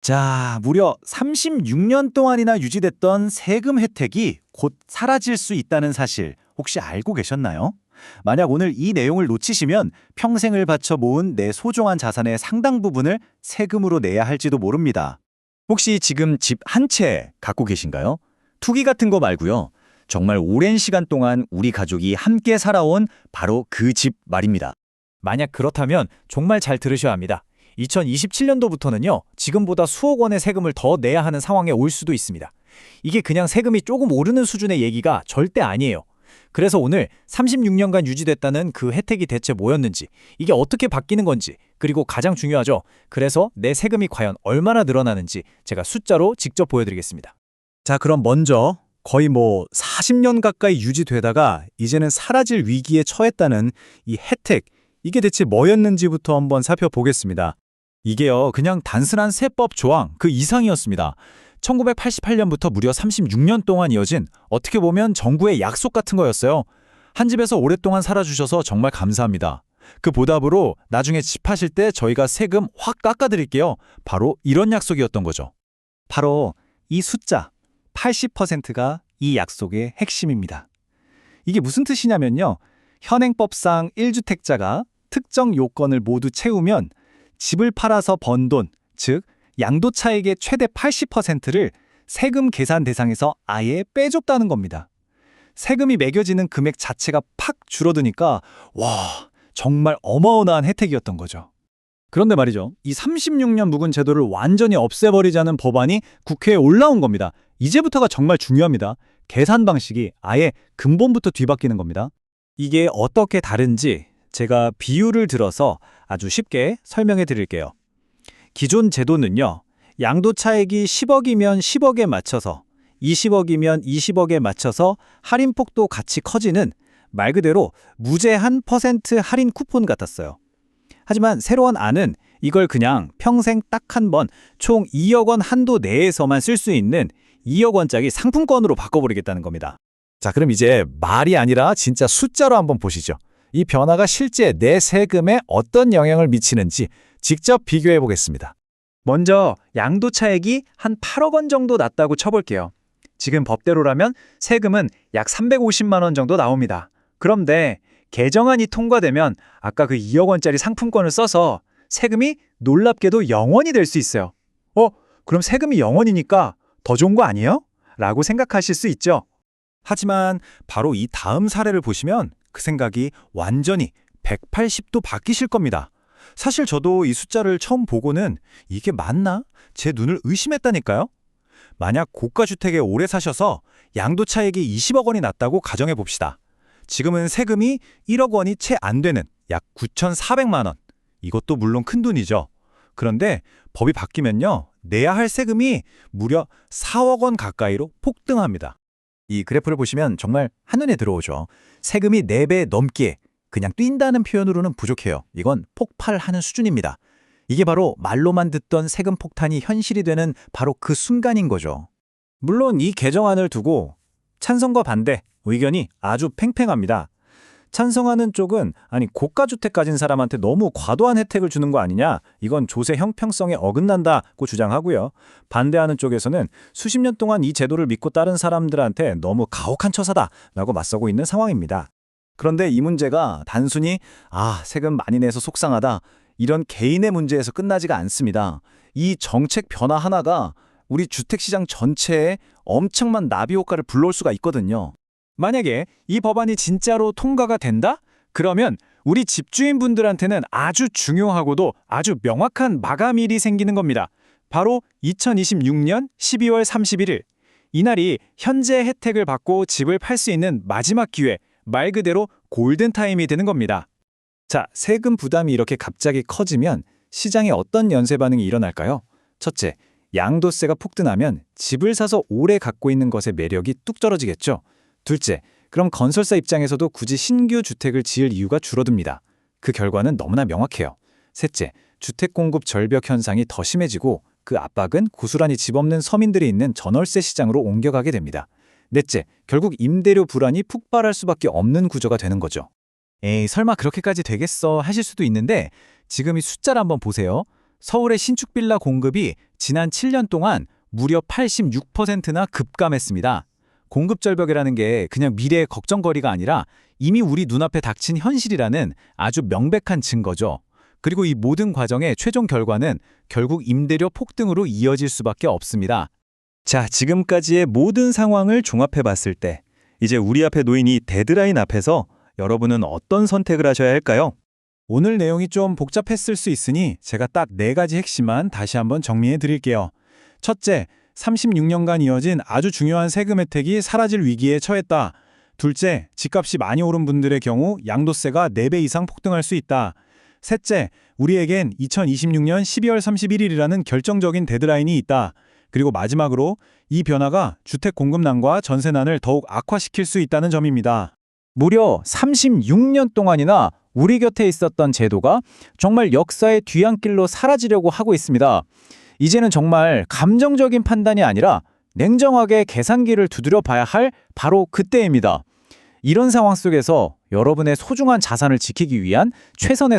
자, 무려 36년 동안이나 유지됐던 세금 혜택이 곧 사라질 수 있다는 사실 혹시 알고 계셨나요? 만약 오늘 이 내용을 놓치시면 평생을 바쳐 모은 내 소중한 자산의 상당 부분을 세금으로 내야 할지도 모릅니다. 혹시 지금 집 한 채 갖고 계신가요? 투기 같은 거 말고요. 정말 오랜 시간 동안 우리 가족이 함께 살아온 바로 그 집 말입니다. 만약 그렇다면 정말 잘 들으셔야 합니다. 2027년도부터는요, 지금보다 수억 원의 세금을 더 내야 하는 상황에 올 수도 있습니다. 이게 그냥 세금이 조금 오르는 수준의 얘기가 절대 아니에요. 그래서 오늘 36년간 유지됐다는 그 혜택이 대체 뭐였는지, 이게 어떻게 바뀌는 건지, 그리고 가장 중요하죠. 그래서 내 세금이 과연 얼마나 늘어나는지 제가 숫자로 직접 보여드리겠습니다. 자, 그럼 먼저 거의 40년 가까이 유지되다가 이제는 사라질 위기에 처했다는 이 혜택, 이게 대체 뭐였는지부터 한번 살펴보겠습니다. 이게요, 그냥 단순한 세법 조항 그 이상이었습니다. 1988년부터 무려 36년 동안 이어진 어떻게 보면 정부의 약속 같은 거였어요. 한 집에서 오랫동안 살아주셔서 정말 감사합니다. 그 보답으로 나중에 집 하실 때 저희가 세금 확 깎아드릴게요. 바로 이런 약속이었던 거죠. 바로 이 숫자 80%가 이 약속의 핵심입니다. 이게 무슨 뜻이냐면요. 현행법상 1주택자가 특정 요건을 모두 채우면 집을 팔아서 번 돈, 즉 양도차익의 최대 80%를 세금 계산 대상에서 아예 빼줬다는 겁니다. 세금이 매겨지는 금액 자체가 팍 줄어드니까 와, 정말 어마어마한 혜택이었던 거죠. 그런데 말이죠. 이 36년 묵은 제도를 완전히 없애버리자는 법안이 국회에 올라온 겁니다. 이제부터가 정말 중요합니다. 계산 방식이 아예 근본부터 뒤바뀌는 겁니다. 이게 어떻게 다른지 제가 비유를 들어서 아주 쉽게 설명해 드릴게요. 기존 제도는요, 양도차익이 10억이면 10억에 맞춰서 20억이면 20억에 맞춰서 할인폭도 같이 커지는 말 그대로 무제한 퍼센트 할인 쿠폰 같았어요. 하지만 새로운 안은 이걸 그냥 평생 딱 한 번 총 2억 원 한도 내에서만 쓸 수 있는 2억 원짜리 상품권으로 바꿔버리겠다는 겁니다. 자, 그럼 이제 말이 아니라 진짜 숫자로 한번 보시죠. 이 변화가 실제 내 세금에 어떤 영향을 미치는지 직접 비교해 보겠습니다. 먼저 양도차익이 한 8억 원 정도 났다고 쳐볼게요. 지금 법대로라면 세금은 약 350만 원 정도 나옵니다. 그런데 개정안이 통과되면 아까 그 2억 원짜리 상품권을 써서 세금이 놀랍게도 0원이 될 수 있어요. 그럼 세금이 0원이니까 더 좋은 거 아니에요? 라고 생각하실 수 있죠. 하지만 바로 이 다음 사례를 보시면 그 생각이 완전히 180도 바뀌실 겁니다. 사실 저도 이 숫자를 처음 보고는 이게 맞나? 제 눈을 의심했다니까요. 만약 고가주택에 오래 사셔서 양도차익이 20억 원이 났다고 가정해 봅시다. 지금은 세금이 1억 원이 채 안 되는 약 9,400만 원. 이것도 물론 큰 돈이죠. 그런데 법이 바뀌면요, 내야 할 세금이 무려 4억 원 가까이로 폭등합니다. 이 그래프를 보시면 정말 한눈에 들어오죠. 세금이 4배 넘게 그냥 뛴다는 표현으로는 부족해요. 이건 폭발하는 수준입니다. 이게 바로 말로만 듣던 세금 폭탄이 현실이 되는 바로 그 순간인 거죠. 물론 이 개정안을 두고 찬성과 반대 의견이 아주 팽팽합니다. 찬성하는 쪽은 고가주택 가진 사람한테 너무 과도한 혜택을 주는 거 아니냐, 이건 조세 형평성에 어긋난다고 주장하고요. 반대하는 쪽에서는 수십 년 동안 이 제도를 믿고 따른 사람들한테 너무 가혹한 처사다라고 맞서고 있는 상황입니다. 그런데 이 문제가 단순히 세금 많이 내서 속상하다, 이런 개인의 문제에서 끝나지가 않습니다. 이 정책 변화 하나가 우리 주택시장 전체에 엄청난 나비 효과를 불러올 수가 있거든요. 만약에 이 법안이 진짜로 통과가 된다? 그러면 우리 집주인분들한테는 아주 중요하고도 아주 명확한 마감일이 생기는 겁니다. 바로 2026년 12월 31일. 이날이 현재 혜택을 받고 집을 팔 수 있는 마지막 기회, 말 그대로 골든타임이 되는 겁니다. 자, 세금 부담이 이렇게 갑자기 커지면 시장에 어떤 연쇄 반응이 일어날까요? 첫째, 양도세가 폭등하면 집을 사서 오래 갖고 있는 것의 매력이 뚝 떨어지겠죠. 둘째, 그럼 건설사 입장에서도 굳이 신규 주택을 지을 이유가 줄어듭니다. 그 결과는 너무나 명확해요. 셋째, 주택 공급 절벽 현상이 더 심해지고 그 압박은 고스란히 집 없는 서민들이 있는 전월세 시장으로 옮겨가게 됩니다. 넷째, 결국 임대료 불안이 폭발할 수밖에 없는 구조가 되는 거죠. 에이, 설마 그렇게까지 되겠어 하실 수도 있는데 지금 이 숫자를 한번 보세요. 서울의 신축 빌라 공급이 지난 7년 동안 무려 86%나 급감했습니다. 공급 절벽이라는 게 그냥 미래의 걱정거리가 아니라 이미 우리 눈앞에 닥친 현실이라는 아주 명백한 증거죠. 그리고 이 모든 과정의 최종 결과는 결국 임대료 폭등으로 이어질 수밖에 없습니다. 자, 지금까지의 모든 상황을 종합해 봤을 때 이제 우리 앞에 놓인 이 데드라인 앞에서 여러분은 어떤 선택을 하셔야 할까요? 오늘 내용이 좀 복잡했을 수 있으니 제가 딱 4가지 핵심만 다시 한번 정리해 드릴게요. 첫째, 36년간 이어진 아주 중요한 세금 혜택이 사라질 위기에 처했다. 둘째, 집값이 많이 오른 분들의 경우 양도세가 4배 이상 폭등할 수 있다. 셋째, 우리에겐 2026년 12월 31일이라는 결정적인 데드라인이 있다. 그리고 마지막으로 이 변화가 주택 공급난과 전세난을 더욱 악화시킬 수 있다는 점입니다. 무려 36년 동안이나 우리 곁에 있었던 제도가 정말 역사의 뒤안길로 사라지려고 하고 있습니다. 이제는 정말 감정적인 판단이 아니라 냉정하게 계산기를 두드려 봐야 할 바로 그때입니다. 이런 상황 속에서 여러분의 소중한 자산을 지키기 위한 최선의